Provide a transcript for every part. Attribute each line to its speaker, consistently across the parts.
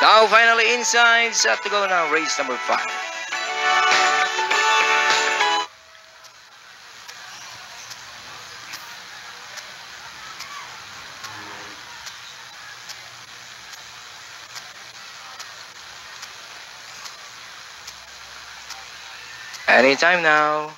Speaker 1: Now finally inside, set to go now, race number 5. Anytime now.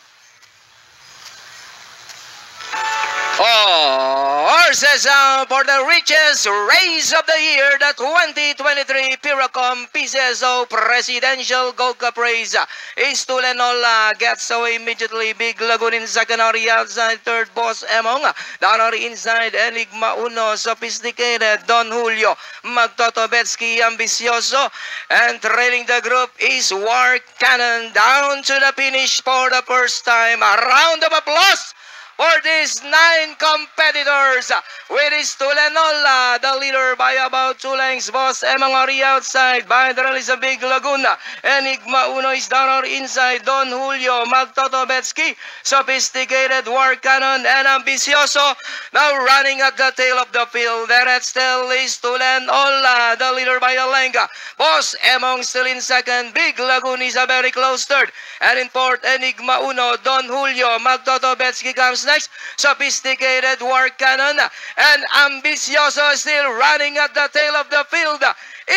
Speaker 1: Oh, horses out for the richest race of the year, the 2023 Piracom PCSO Presidential Gold Cup race. Istulenola gets away immediately. Big Lagoon in second, outside third, Boss Emong. Down inside, Enigma Uno, Sophisticated, Don Julio, Magtotobetsky, Ambicioso. And trailing the group is War Cannon down to the finish for the first time. A round of applause for these 9 competitors, with Istulenola, the leader by about 2 lengths. Boss Emong outside, by the release of Big Laguna. Enigma Uno is down or inside. Don Julio, Magtotobetsky, Sophisticated, War Cannon, and Ambicioso. Now running at the tail of the field. There at still Istulenola, the leader by a length. Boss Emong still in second. Big Lagoon is a very close third. And in fourth, Enigma Uno, Don Julio, Magtotobetsky comes next. Sophisticated, War Cannon, and Ambicioso still running at the tail of the field.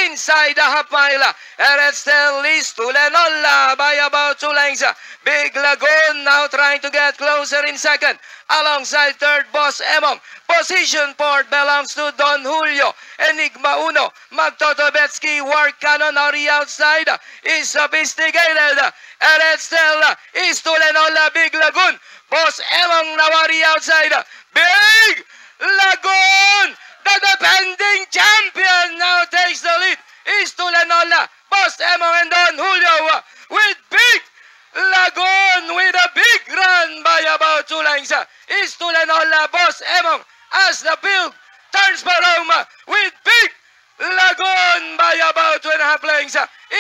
Speaker 1: Inside the half mile, and it's still Istulenola by about 2 lengths. Big Lagoon now trying to get closer in second. Alongside third, Boss Emong. Position fourth belongs to Don Julio. Enigma Uno, Magtotobetsky, War Cannon on the outside is Sophisticated. And it's still Istulenola, Big Lagoon. Boss Emong now on the outside. Big Lagoon, the defending champion, now takes the lead. Istulenola, Boss Emong, and Don Julio with Big Lagoon with a big run by about 2 lengths. Istulenola, Boss Emong as the field turns for home with Big Lagoon by about 2.5 lengths.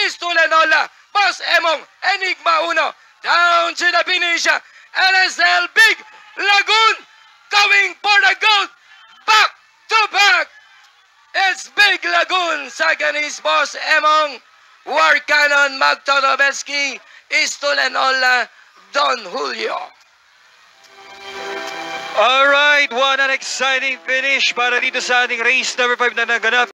Speaker 1: Istulenola, Boss Emong, Enigma Uno down to the finish. NSL Big Lagoon going for the gold. Back to back. It's Big Lagoon. Second is Boss Emong. War Cannon, Magtotobetsky, Istulenola, Don Julio.
Speaker 2: Alright, what an exciting finish para dito sa ating race number 5 na naganap.